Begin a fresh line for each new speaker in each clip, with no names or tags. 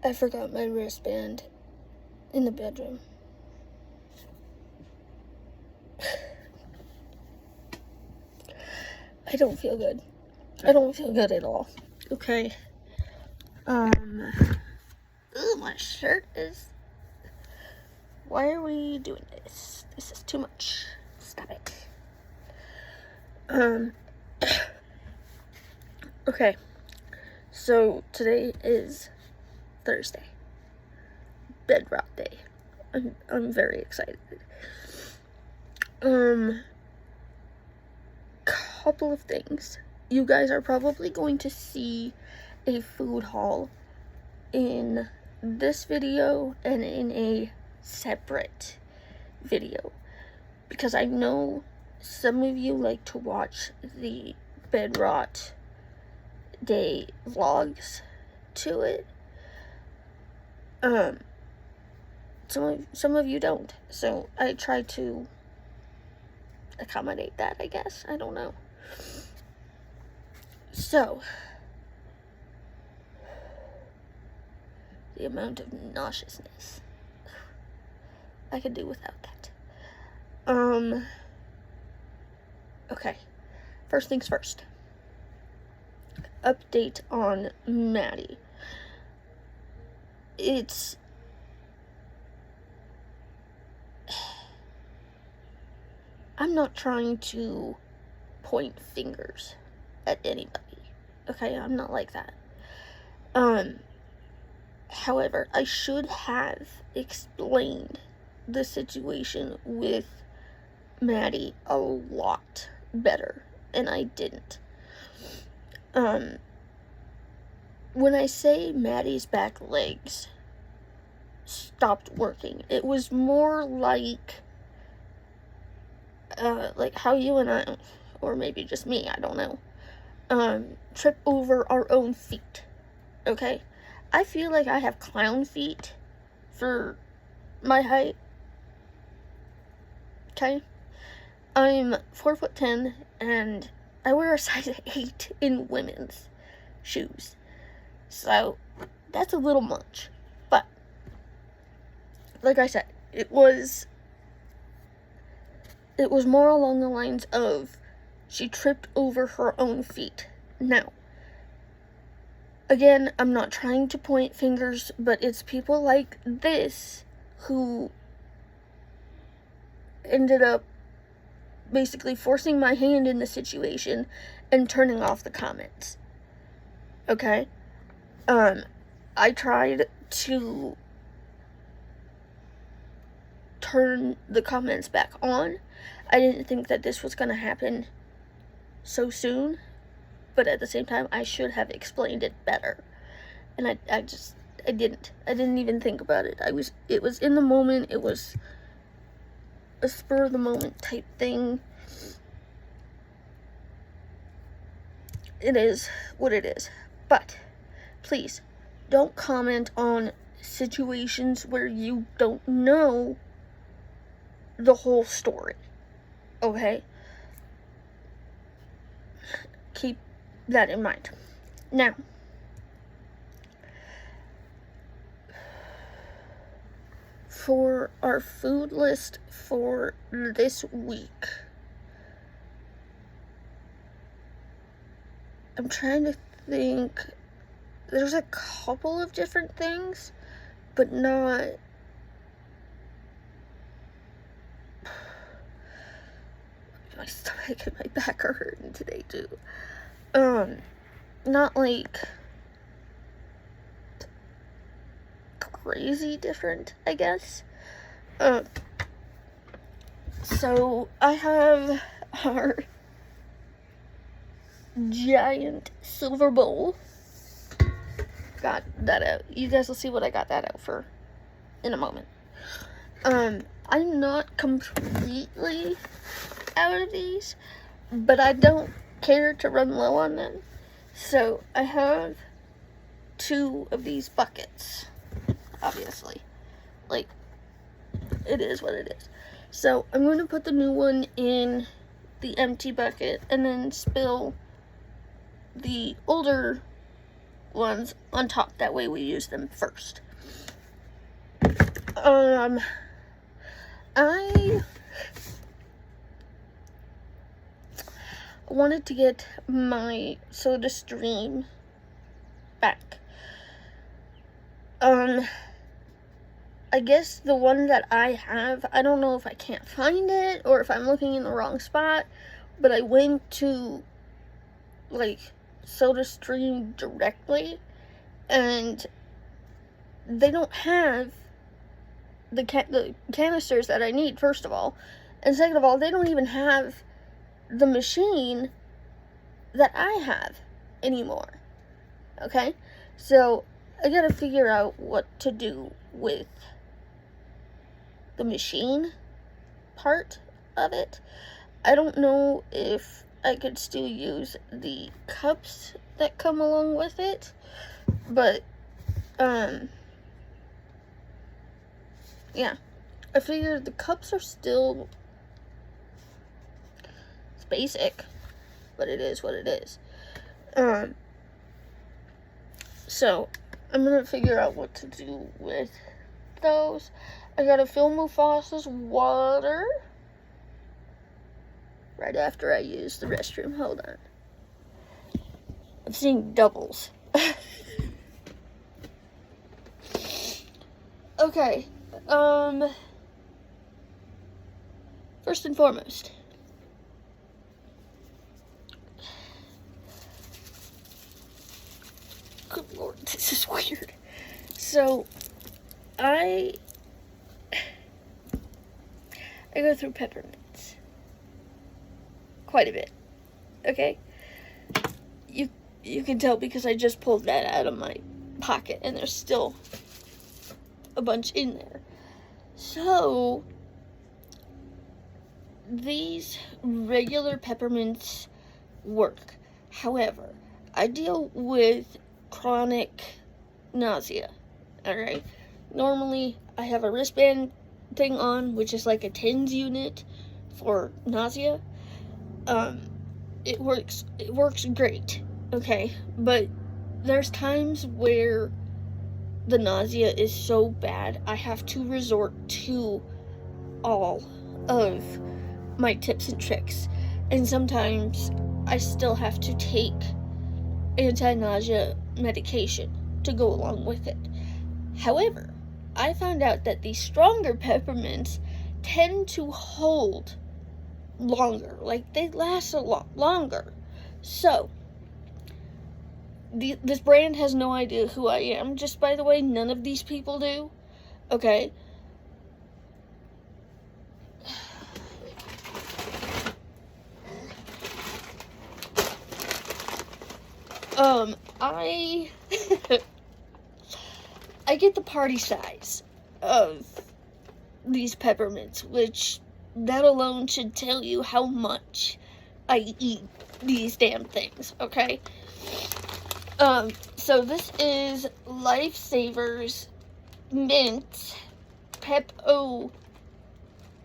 I forgot my wristband in the bedroom. I don't feel good. I don't feel good at all. Okay. Ooh, my shirt is... Why are we doing this? This is too much. Stop it. Okay. So, today is Thursday. Bedrock Day. I'm very excited. Couple of things. You guys are probably going to see a food haul in this video and in a separate video, because I know some of you like to watch the Bedrock Day vlogs to it. Some of you don't, so I try to accommodate that, I guess. I don't know. So, the amount of nauseousness, I could do without that. Okay, first things first. Update on Mattie. I'm not trying to point fingers at anybody. Okay, I'm not like that. However, I should have explained the situation with Mattie a lot better, and I didn't. When I say Mattie's back legs stopped working, it was more like how you and I, or maybe just me, I don't know, trip over our own feet, okay? I feel like I have clown feet for my height, okay? I'm 4'10", and I wear a size 8 in women's shoes, so that's a little much. But like I said, it was more along the lines of she tripped over her own feet. Now, again, I'm not trying to point fingers, but it's people like this who ended up basically forcing my hand in the situation and turning off the comments. Okay? I tried to turn the comments back on. I didn't think that this was going to happen so soon, but at the same time, I should have explained it better. And I didn't. I didn't even think about it. It was in the moment. It was a spur of the moment type thing. It is what it is. But please don't comment on situations where you don't know the whole story. Okay? Keep that in mind. Now, for our food list for this week, I'm trying to think. There's a couple of different things, but not... My stomach and my back are hurting today, too. Not like crazy different, I guess. So I have our giant silver bowl. Got that out. You guys will see what I got that out for in a moment. I'm not completely out of these, but I don't care to run low on them. So I have 2 of these buckets, obviously. Like, it is what it is. So I'm going to put the new one in the empty bucket and then spill the older ones on top. That way we use them first. I wanted to get my Soda Stream back. I guess the one that I have, I don't know if I can't find it or if I'm looking in the wrong spot, but I went to, like, Soda Stream directly, and they don't have the canisters that I need, first of all. And second of all, they don't even have the machine that I have anymore. Okay? So, I gotta figure out what to do with the machine part of it. I don't know if I could still use the cups that come along with it, but, yeah. I figured the cups are still, it's basic, but it is what it is. So, I'm gonna figure out what to do with those. I gotta fill Mufasa's water right after I use the restroom. Hold on. I'm seeing doubles. Okay. First and foremost, good Lord, this is weird. So, I go through peppermints quite a bit. Okay? You can tell because I just pulled that out of my pocket and there's still a bunch in there. So, these regular peppermints work. However, I deal with chronic nausea. Alright? Normally, I have a wristband thing on, which is like a TENS unit for nausea. It works great. Okay? But there's times where the nausea is so bad, I have to resort to all of my tips and tricks. And sometimes I still have to take anti-nausea medication to go along with it. However, I found out that the stronger peppermints tend to hold longer. Like, they last a lot longer. So, this brand has no idea who I am. Just by the way, none of these people do. Okay? I get the party size of these peppermints, which that alone should tell you how much I eat these damn things, okay? So this is Lifesavers Mint Pep-O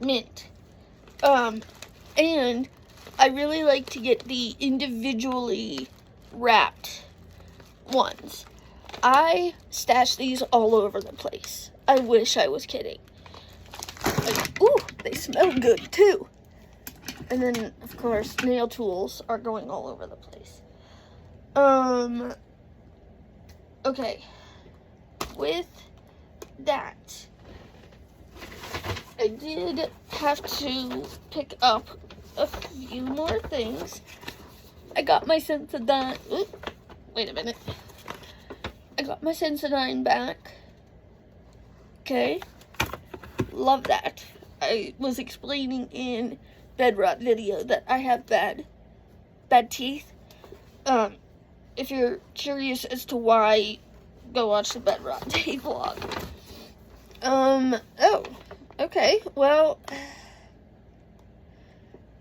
Mint. And I really like to get the individually wrapped ones. I stash these all over the place. I wish I was kidding. Like, ooh, they smell good too. And then, of course, nail tools are going all over the place. Okay. With that, I did have to pick up a few more things. I got my Sensodyne. Wait a minute. I got my Sensodyne back. Okay. Love that. I was explaining in bed rot video that I have bad teeth. If you're curious as to why, go watch the bed rot day vlog. Oh, okay. Well,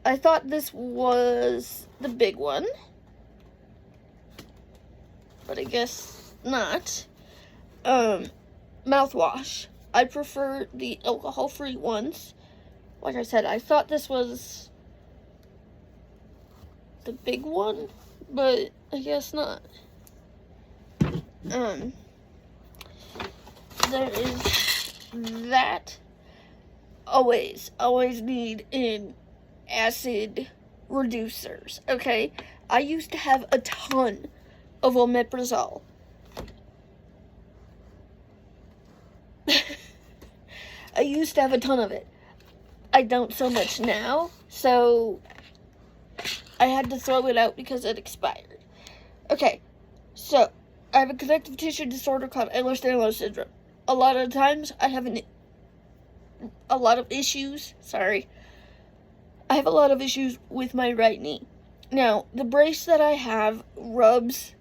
I thought this was the big one, but I guess not. Mouthwash. I prefer the alcohol-free ones. Like I said, I thought this was the big one, but I guess not. there is that. Always need an acid reducers, okay? I used to have a ton of omeprazole. I used to have a ton of it. I don't so much now, so I had to throw it out because it expired. Okay, so I have a connective tissue disorder called Ehlers-Danlos syndrome. A lot of times I have a lot of issues. I have a lot of issues with my right knee. Now, the brace that I have rubs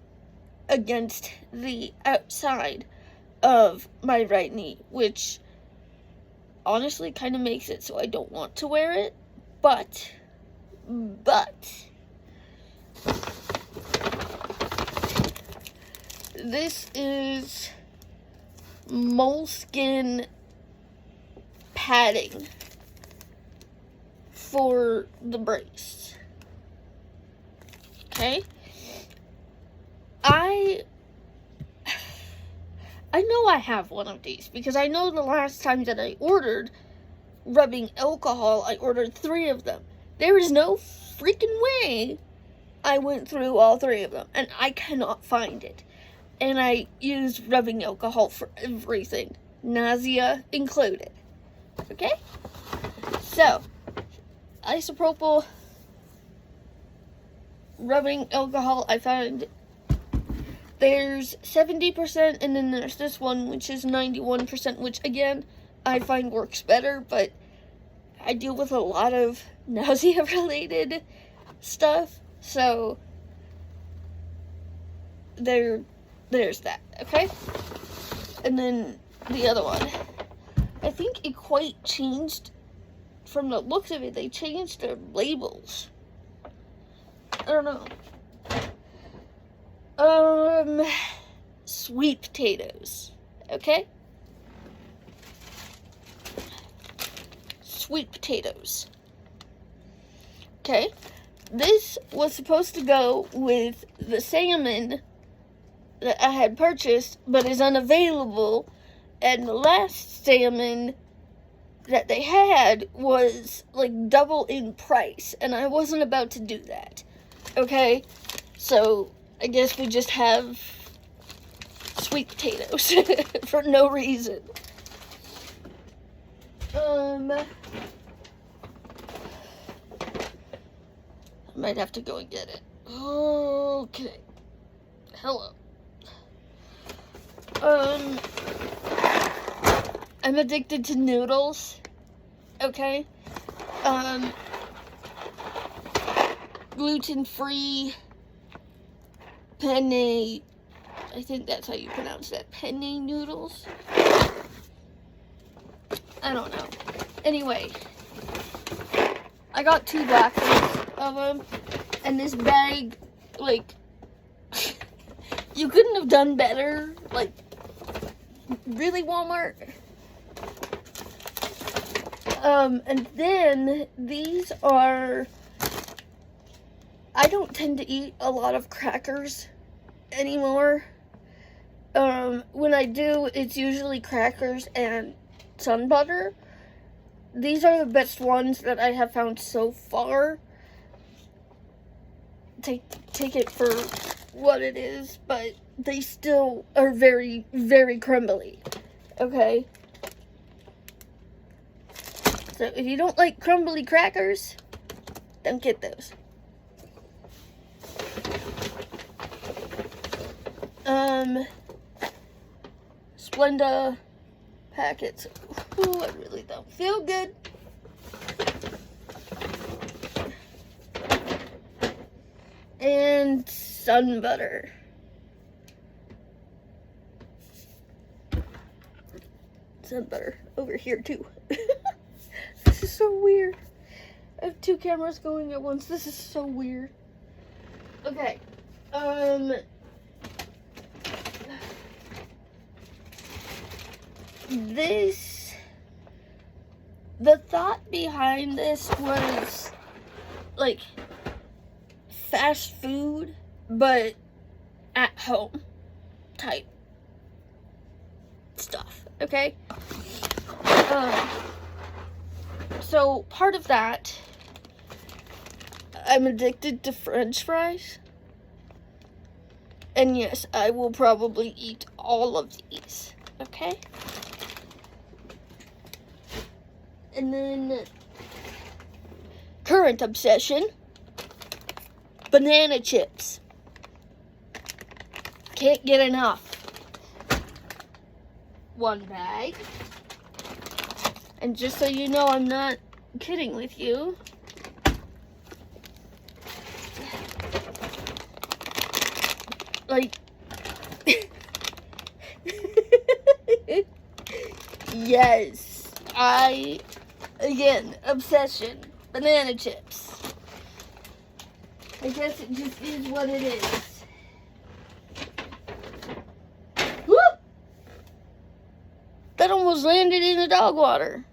against the outside of my right knee, which honestly kind of makes it so I don't want to wear it. But this is moleskin padding for the brace. Okay? I know I have one of these because I know the last time that I ordered rubbing alcohol, I ordered 3 of them. There is no freaking way I went through all 3 of them, and I cannot find it. And I used rubbing alcohol for everything, nausea included. Okay? So, isopropyl rubbing alcohol, I found there's 70%, and then there's this one, which is 91%, which, again, I find works better, but I deal with a lot of nausea-related stuff, so there's that, okay? And then the other one, I think Equate changed, from the looks of it, they changed their labels. I don't know. Sweet potatoes, okay? Sweet potatoes. Okay, this was supposed to go with the salmon that I had purchased, but is unavailable, and the last salmon that they had was like double in price, and I wasn't about to do that. Okay, so I guess we just have sweet potatoes for no reason. I might have to go and get it. Okay. Hello. I'm addicted to noodles. Okay. Gluten-free penne, I think that's how you pronounce that, penne noodles? I don't know. Anyway, I got 2 boxes of them, and this bag, like, you couldn't have done better, like, really, Walmart? And then, these are, I don't tend to eat a lot of crackers anymore. When I do, it's usually crackers and sun butter. These are the best ones that I have found so far. Take it for what it is, but they still are very, very crumbly. Okay? So if you don't like crumbly crackers, don't get those. Splenda packets. Ooh, I really don't feel good. And sun butter. Sun butter over here too. This is so weird. I have 2 cameras going at once. This is so weird. Okay. The thought behind this was like fast food, but at home type stuff, okay? So part of that, I'm addicted to French fries. And yes, I will probably eat all of these, okay? And then, current obsession, banana chips. Can't get enough. 1 bag. And just so you know, I'm not kidding with you. Like, yes, again, obsession, banana chips. I guess it just is what it is. Whoop! That almost landed in the dog water.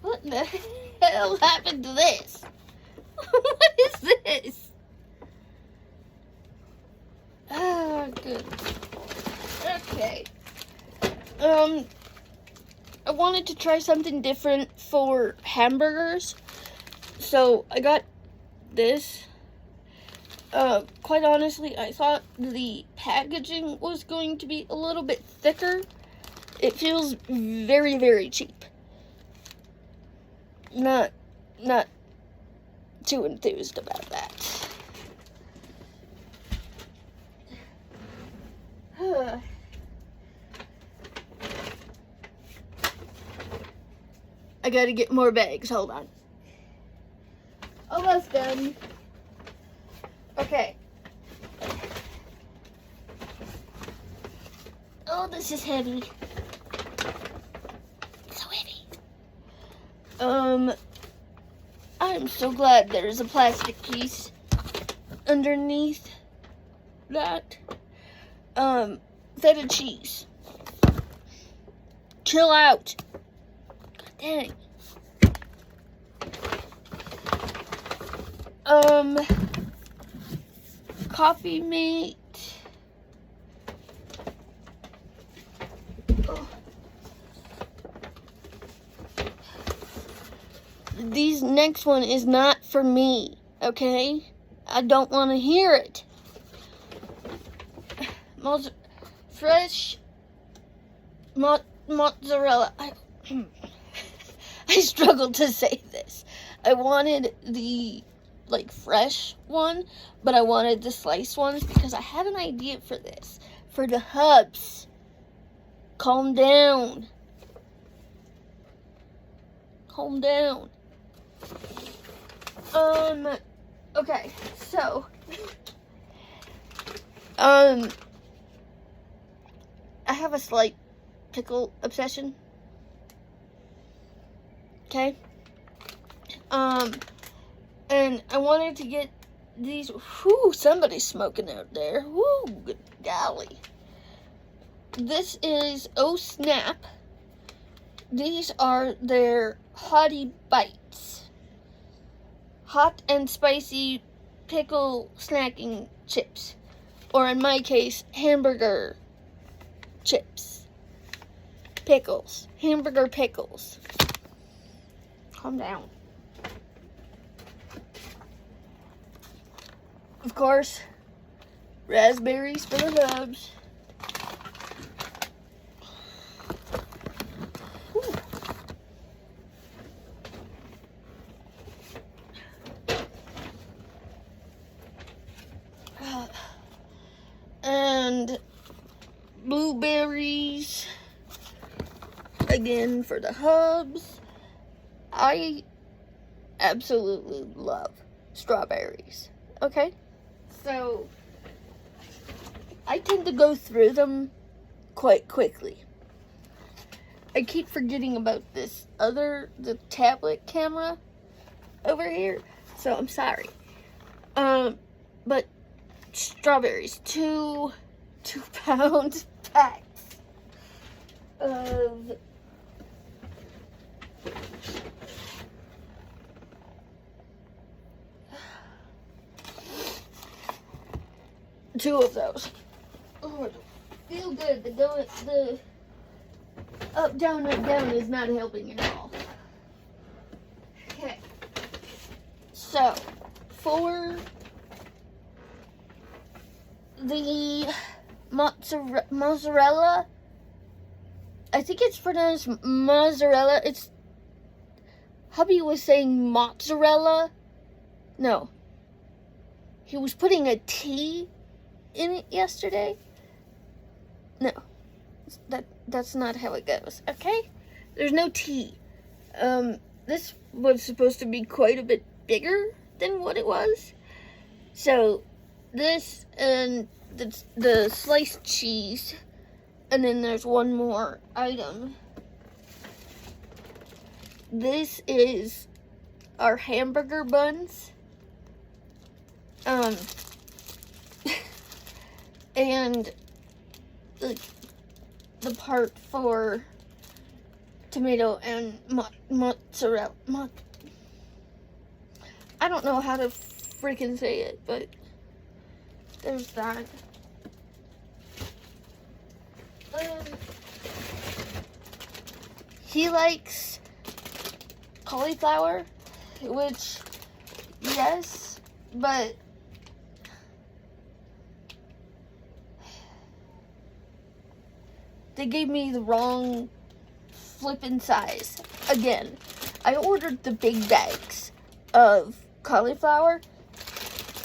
What the hell happened to this? What is this? Oh, good. Okay. I wanted to try something different for hamburgers. So, I got this. Quite honestly, I thought the packaging was going to be a little bit thicker. It feels very, very cheap. Not too enthused about that. I gotta get more bags. Hold on. Almost done. Okay. Oh, this is heavy. So heavy. I'm so glad there's a plastic piece underneath that. Feta cheese. Chill out. God dang. Coffee mate. Oh. These next one is not for me, okay? I don't want to hear it. Fresh mozzarella. I struggled to say this. I wanted the fresh one, but I wanted the sliced ones because I had an idea for this. For the hubs. Calm down. Calm down. Okay, so I have a slight pickle obsession. Okay? And I wanted to get these. Whew, somebody's smoking out there. Whew, good golly. This is Oh Snap. These are their Hottie Bites. Hot and spicy pickle snacking chips. Or in my case, hamburger chips. Pickles. Hamburger pickles. Calm down. Of course, raspberries for the hubs. And blueberries again for the hubs. I absolutely love strawberries. Okay? So I tend to go through them quite quickly. I keep forgetting about the tablet camera over here. So I'm sorry. But strawberries, 2-pound packs of 2 of those. Oh, I don't feel good. The up, down is not helping at all. Okay. So, for the mozzarella, I think it's pronounced mozzarella. Hubby was saying mozzarella. No. He was putting a T in it yesterday. No. That's not how it goes, okay? There's no T. This was supposed to be quite a bit bigger than what it was. So, this and the sliced cheese, and then there's one more item. This is our hamburger buns. And the part for tomato and mozzarella. I don't know how to freaking say it, but there's that. He likes cauliflower, which, yes, but they gave me the wrong flippin' size. Again, I ordered the big bags of cauliflower.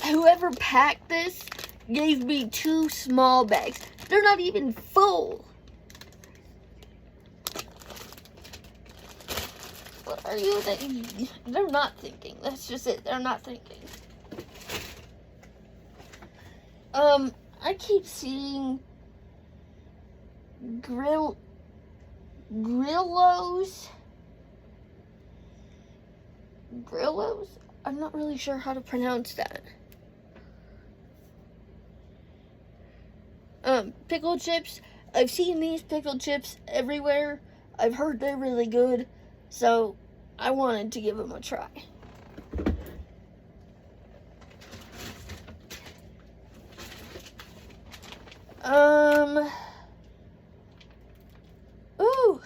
Whoever packed this gave me 2 small bags. They're not even full. What are you thinking? They're not thinking. That's just it. They're not thinking. I keep seeing Grillos. I'm not really sure how to pronounce that. Pickle chips. I've seen these pickle chips everywhere. I've heard they're really good, so I wanted to give them a try. Ooh.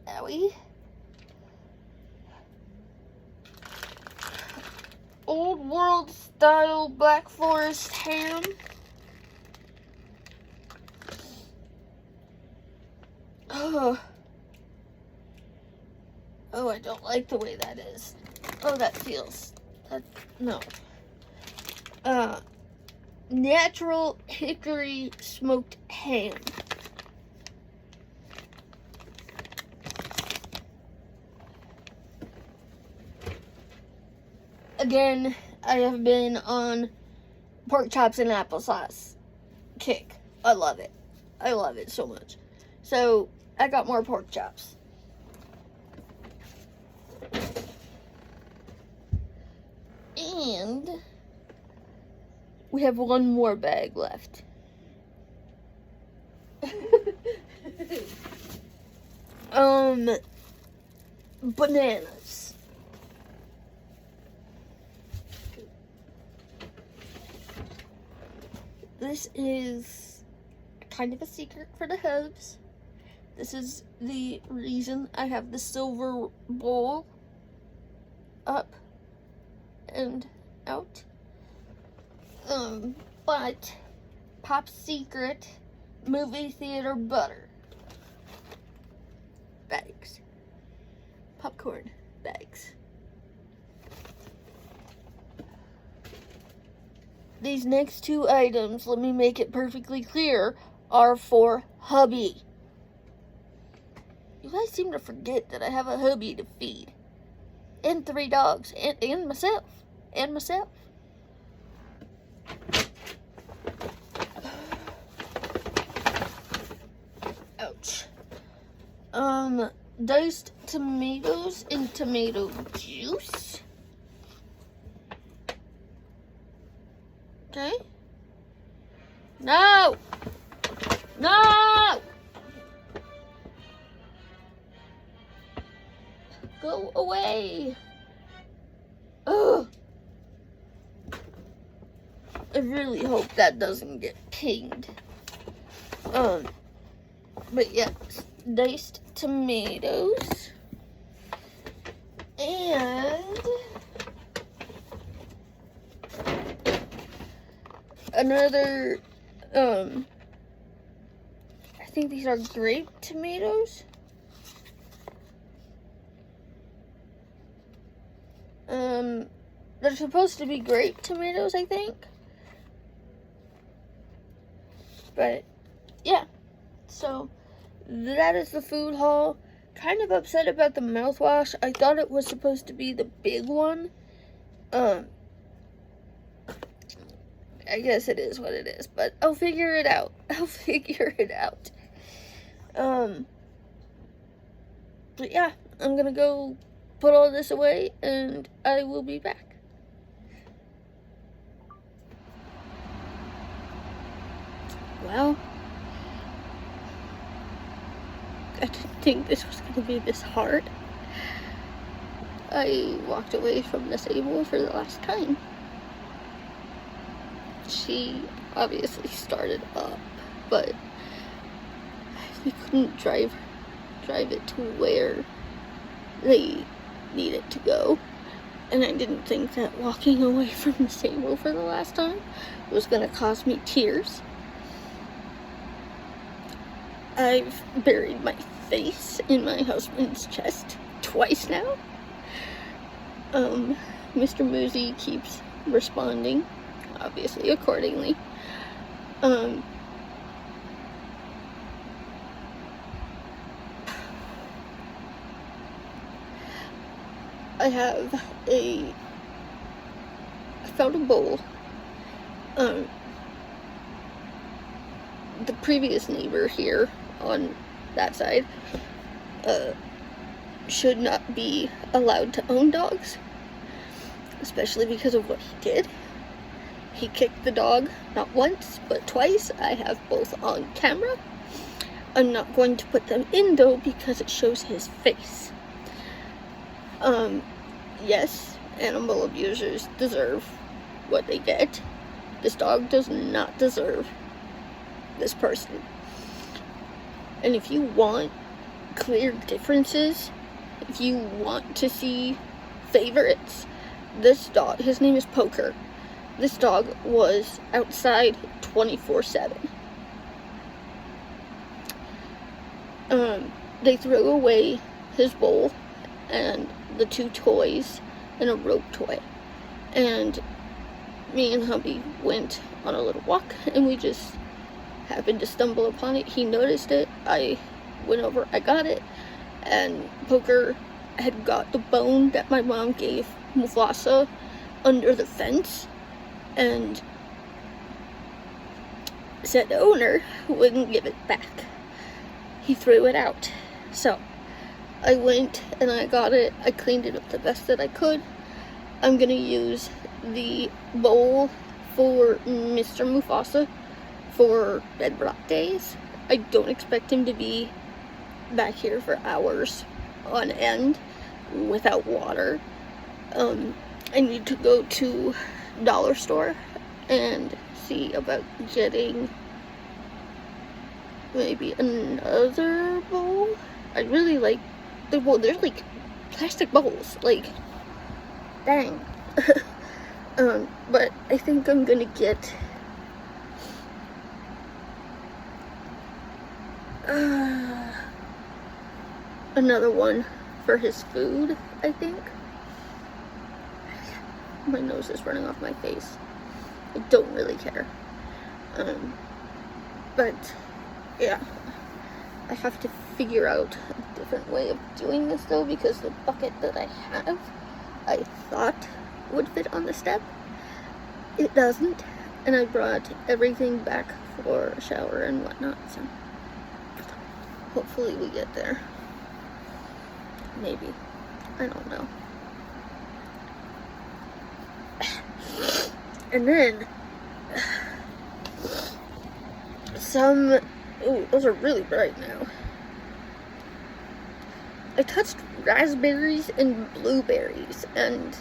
Owie. Old world style Black Forest ham. Oh, I don't like the way that is. Oh, that feels, no. Natural hickory smoked ham. Again, I have been on pork chops and applesauce kick. I love it. I love it so much. So, I got more pork chops. And we have one more bag left. Bananas. This is kind of a secret for the hubs. This is the reason I have the silver bowl up and out. But Pop's secret movie theater butter bags. Popcorn bags. These next 2 items, let me make it perfectly clear, are for hubby. You guys seem to forget that I have a hubby to feed. And 3 dogs. And myself. And myself. Ouch. Diced tomatoes and tomato juice. Okay. No! No! Go away. Ugh. I really hope that doesn't get pinged. But yeah, diced tomatoes. And another, I think these are grape tomatoes. They're supposed to be grape tomatoes, I think. But, yeah. So, that is the food haul. Kind of upset about the mouthwash. I thought it was supposed to be the big one. I guess it is what it is, but I'll figure it out. I'll figure it out. But yeah, I'm gonna go put all this away, and I will be back. Well, I didn't think this was going to be this hard. I walked away from the sable for the last time. She obviously started up, but we couldn't drive it to where they need it to go. And I didn't think that walking away from the sable for the last time was going to cause me tears. I've buried my face in my husband's chest twice now. Mr. Moosey keeps responding, obviously, accordingly. I found a bowl. The previous neighbor here on that side should not be allowed to own dogs, especially because of what he did. He kicked the dog not once but twice. I have both on camera. I'm not going to put them in though because it shows his face. Yes, animal abusers deserve what they get. This dog does not deserve this person. And if you want clear differences, if you want to see favorites, this dog, his name is Poker. This dog was outside 24/7. They threw away his bowl and the 2 toys and a rope toy. And me and hubby went on a little walk and we just happened to stumble upon it. He noticed it. I went over, I got it, and Poker had got the bone that my mom gave Mufasa under the fence, and said owner wouldn't give it back. He threw it out. So I went and I got it. I cleaned it up the best that I could. I'm gonna use the bowl for Mr. Mufasa for bedrock days. I don't expect him to be back here for hours on end without water. I need to go to dollar store and see about getting maybe another bowl. I really like the bowl. They're like plastic bowls, like dang. But I think I'm gonna get another one for his food, I think. My nose is running off my face. I don't really care. But yeah, I have to figure out a different way of doing this though, because the bucket that I have, I thought would fit on the step. It doesn't, and I brought everything back for a shower and whatnot, so hopefully we get there. Maybe. I don't know. And then ooh, those are really bright now. I touched raspberries and blueberries, and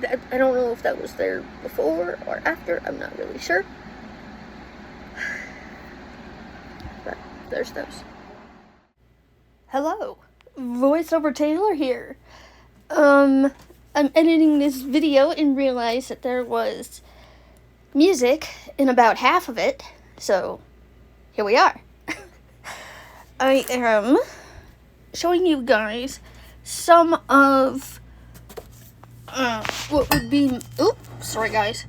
I don't know if that was there before or after. I'm not really sure. But there's those. Hello, voiceover Tayler here. I'm editing this video and realized that there was music in about half of it, so here we are. I am showing you guys some of what would be, sorry guys,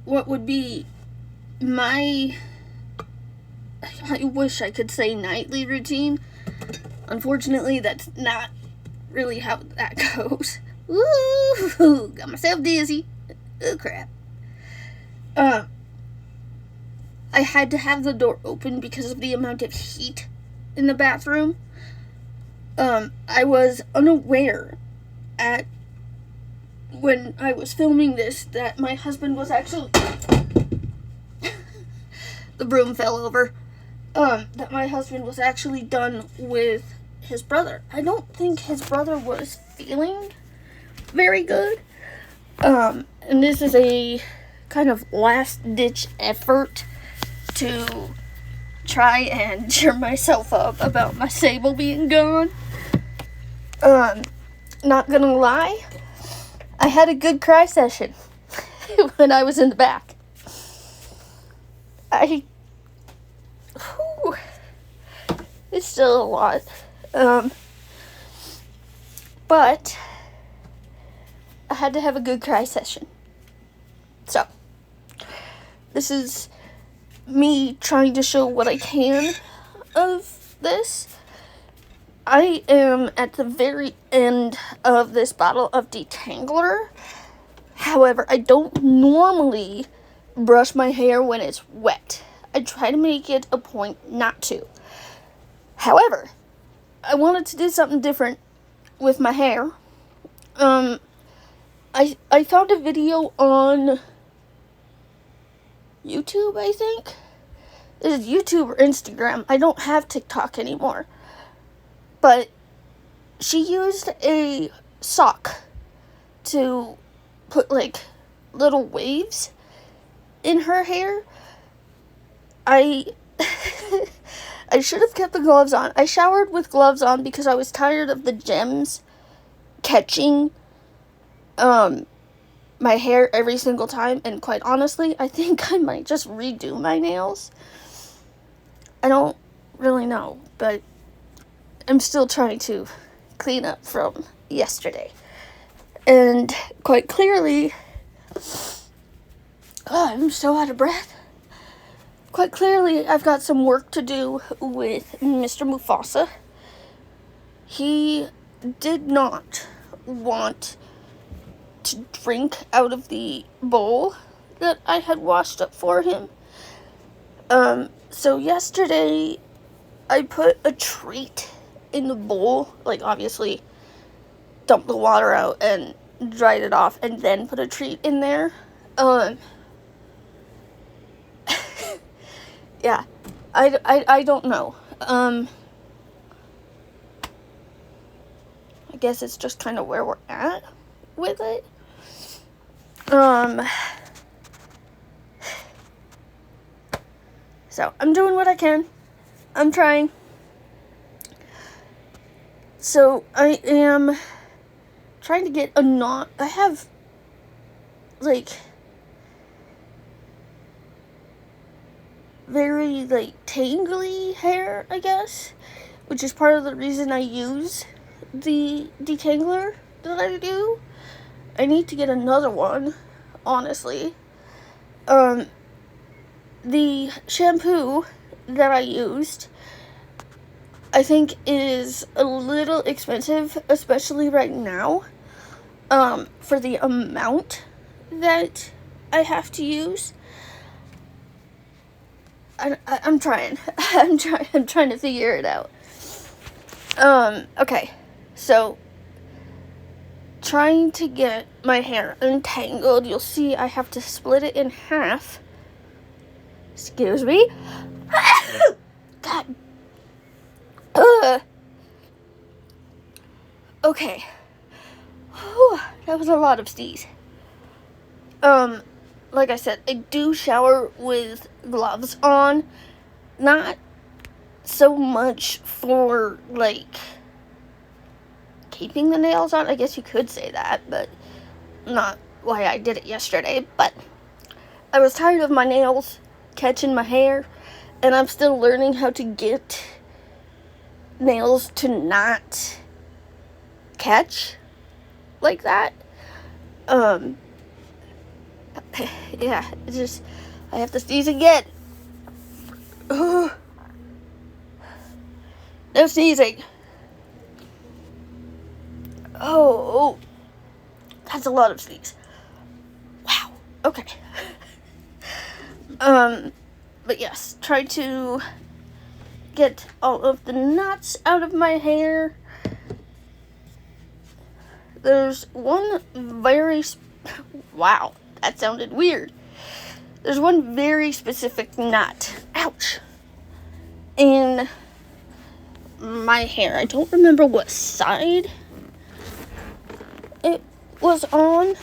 what would be my, I wish I could say nightly routine. Unfortunately, that's not really how that goes. Ooh, got myself dizzy. Oh crap. I had to have the door open because of the amount of heat in the bathroom. I was unaware when I was filming this that my husband was actually the broom fell over. That my husband was actually done with his brother. I don't think his brother was feeling very good. And this is a kind of last-ditch effort to try and cheer myself up about my sable being gone. Not gonna lie, I had a good cry session when I was in the back. It's still a lot. But I had to have a good cry session. So, this is me trying to show what I can of this. I am at the very end of this bottle of detangler. However, I don't normally brush my hair when it's wet. I try to make it a point not to. However, I wanted to do something different with my hair. I found a video on YouTube, I think. Is it YouTube or Instagram? I don't have TikTok anymore. But she used a sock to put like little waves in her hair. I should have kept the gloves on. I showered with gloves on because I was tired of the gems catching my hair every single time, and quite honestly, I think I might just redo my nails. I don't really know, but I'm still trying to clean up from yesterday. And quite clearly, I'm so out of breath. Quite clearly, I've got some work to do with Mr. Mufasa. He did not want to drink out of the bowl that I had washed up for him. So yesterday, I put a treat in the bowl, like obviously dumped the water out and dried it off and then put a treat in there. Yeah, I don't know. I guess it's just kind of where we're at with it. So I'm doing what I can. I'm trying. So I am trying to get a knot. I have like very like tangly hair, I guess, which is part of the reason I use the detangler that I do. I need to get another one, honestly. The shampoo that I used, I think, is a little expensive, especially right now, for the amount that I have to use. I'm trying. I'm trying to figure it out. Okay. So, trying to get my hair untangled. You'll see I have to split it in half. Excuse me. God. Okay. Whew, that was a lot of steez. Like I said, I do shower with gloves on. Not so much for, like, keeping the nails on. I guess you could say that, but not why I did it yesterday. But I was tired of my nails catching my hair, and I'm still learning how to get nails to not catch like that. Yeah, it's just, I have to sneeze again. Ugh. No sneezing. Oh, that's a lot of sneeze. Wow. Okay. But yes, try to get all of the knots out of my hair. There's one wow, that sounded weird. There's one very specific knot. Ouch. In my hair. I don't remember what side it was on.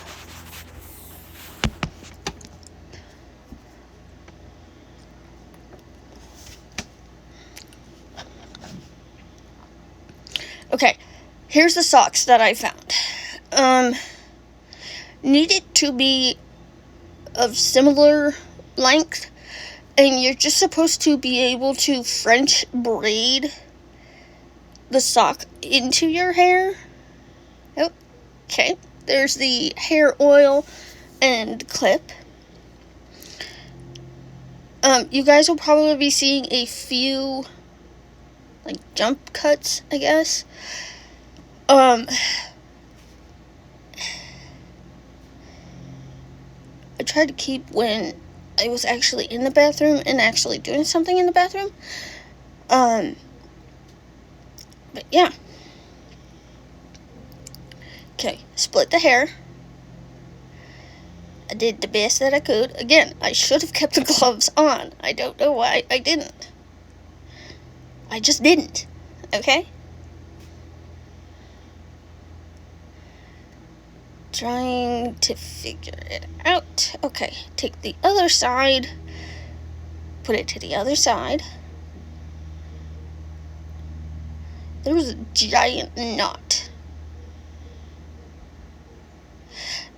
Okay, here's the socks that I found. Need it to be of similar length, and you're just supposed to be able to French braid the sock into your hair. Okay, there's the hair oil and clip. You guys will probably be seeing a few, like, jump cuts, I guess. I tried to keep when I was actually in the bathroom and actually doing something in the bathroom. But yeah. Okay, split the hair. I did the best that I could. Again, I should have kept the gloves on. I don't know why I didn't. I just didn't. Okay? Trying to figure it out. Okay, take the other side. Put it to the other side. There was a giant knot.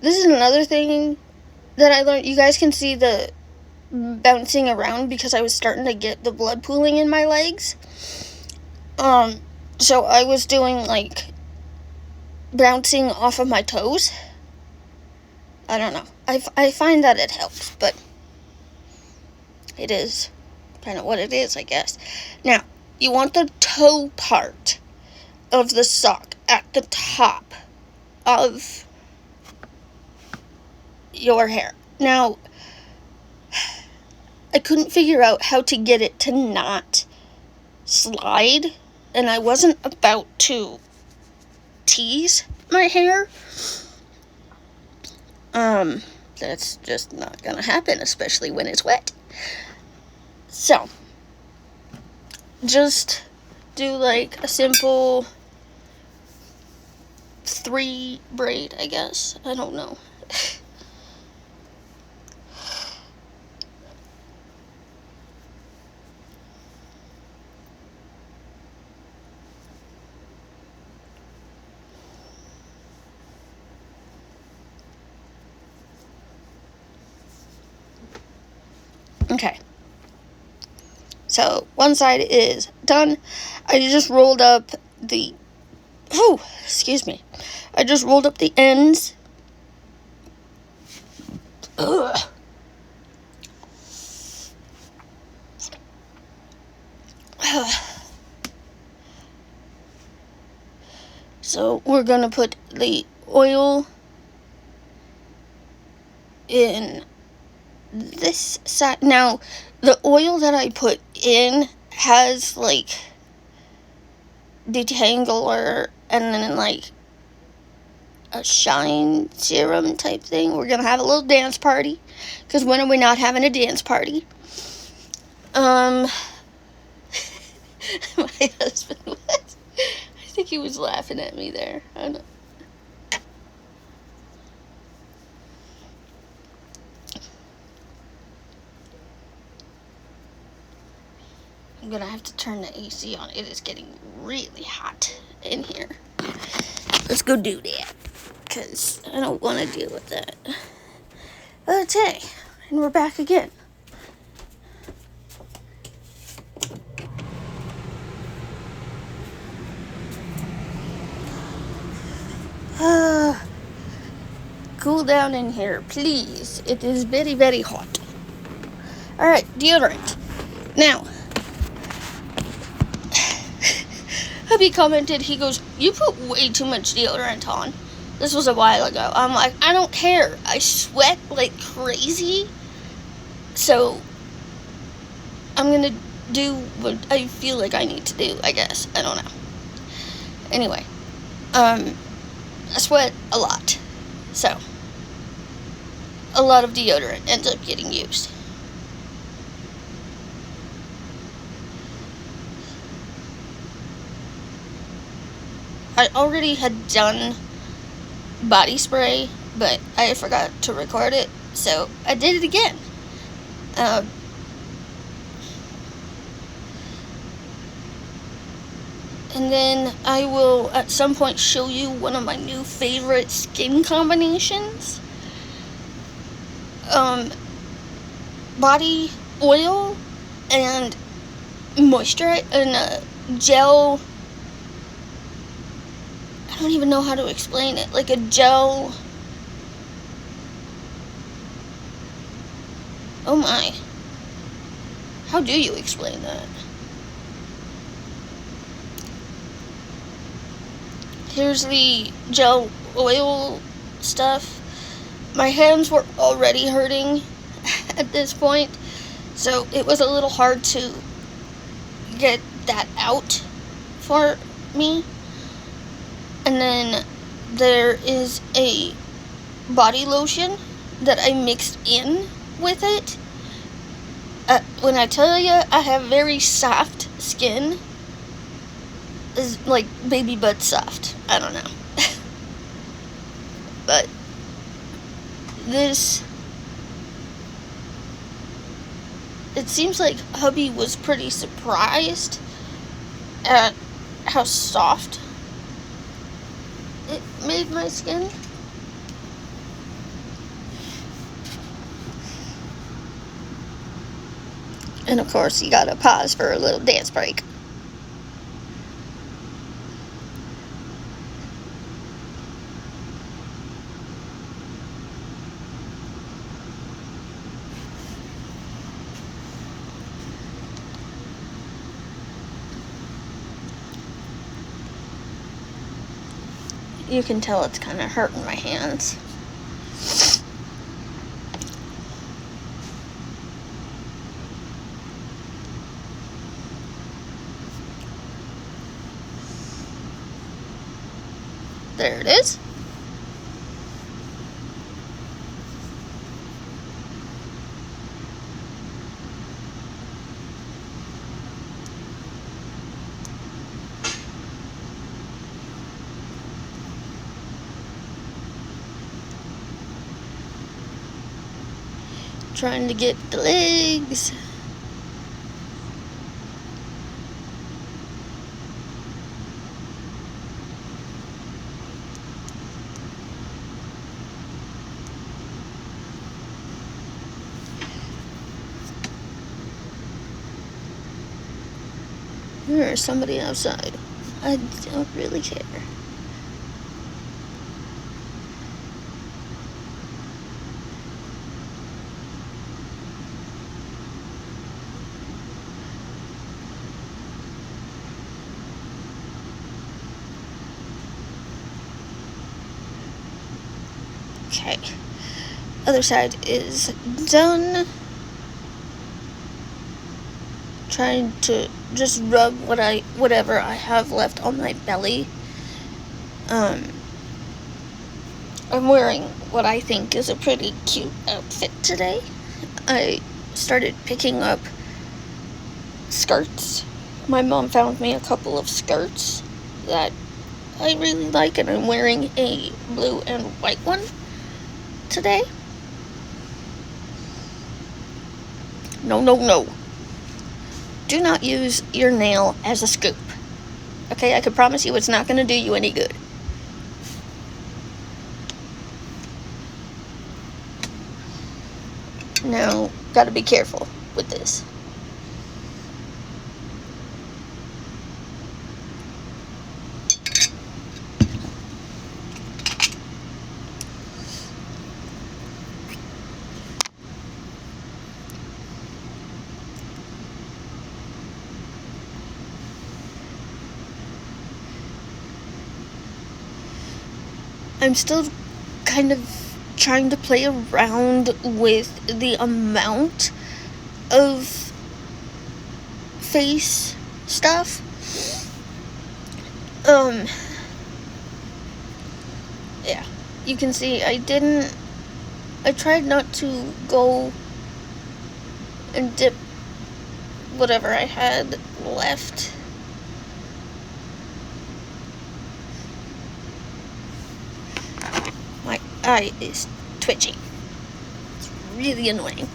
This is another thing that I learned. You guys can see the bouncing around because I was starting to get the blood pooling in my legs. So I was doing, like, bouncing off of my toes. I don't know. I find that it helps, but it is kind of what it is, I guess. Now, you want the toe part of the sock at the top of your hair. Now, I couldn't figure out how to get it to not slide, and I wasn't about to tease my hair. That's just not gonna happen, especially when it's wet. So, just do, like, a simple 3 braid, I guess. I don't know. Okay. So, one side is done. I just rolled up the... Oh, excuse me. I just rolled up the ends. Ugh. So, we're going to put the oil in this side. Now, the oil that I put in has, like, detangler and then, like, a shine serum type thing. We're gonna have a little dance party, because when are we not having a dance party? My husband was, I think he was laughing at me there. I don't know. I'm gonna have to turn the AC on. It is getting really hot in here. Let's go do that, because I don't want to deal with that. Okay, and we're back again. Cool down in here, please. It is very, very hot. Alright, deodorant. Now, hubby commented, he goes, you put way too much deodorant on. This was a while ago. I'm like, I don't care. I sweat like crazy. So, I'm gonna do what I feel like I need to do, I guess. I don't know. Anyway, I sweat a lot. So, a lot of deodorant ends up getting used. I already had done body spray, but I forgot to record it, so I did it again. And then I will at some point show you one of my new favorite skin combinations. Body oil and moisturizer and gel. I don't even know how to explain it. Like a gel. Oh my. How do you explain that? Here's the gel oil stuff. My hands were already hurting at this point, so it was a little hard to get that out for me. And then there is a body lotion that I mixed in with it. When I tell you I have very soft skin, is like baby butt soft. I don't know. But this, it seems like hubby was pretty surprised at how soft it made my skin. And of course, you gotta pause for a little dance break. You can tell it's kind of hurting my hands. There it is. Trying to get the legs. There's somebody outside. I don't really care. Okay, other side is done. Trying to just rub whatever I have left on my belly. I'm wearing what I think is a pretty cute outfit today. I started picking up skirts. My mom found me a couple of skirts that I really like, and I'm wearing a blue and white one today. No. do not use your nail as a scoop. Okay, I can promise you it's not going to do you any good. Now, gotta be careful with this. I'm still kind of trying to play around with the amount of face stuff. Yeah, you can see I tried not to go and dip whatever I had left. My eye is twitching. It's really annoying.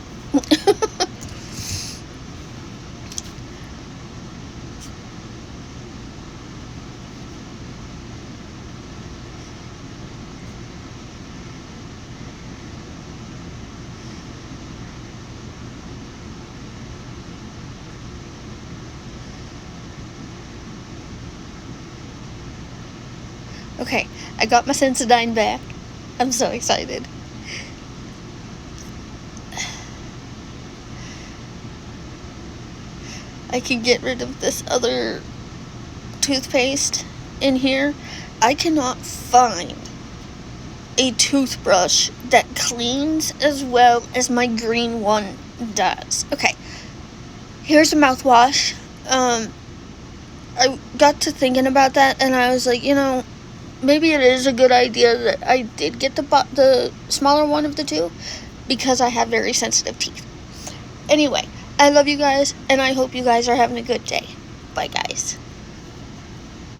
Okay, I got my Sensodyne back. I'm so excited. I can get rid of this other toothpaste in here. I cannot find a toothbrush that cleans as well as my green one does. Okay, here's a mouthwash. I got to thinking about that, and I was like, you know, maybe it is a good idea that I did get the smaller one of the two, because I have very sensitive teeth. Anyway, I love you guys, and I hope you guys are having a good day. Bye, guys.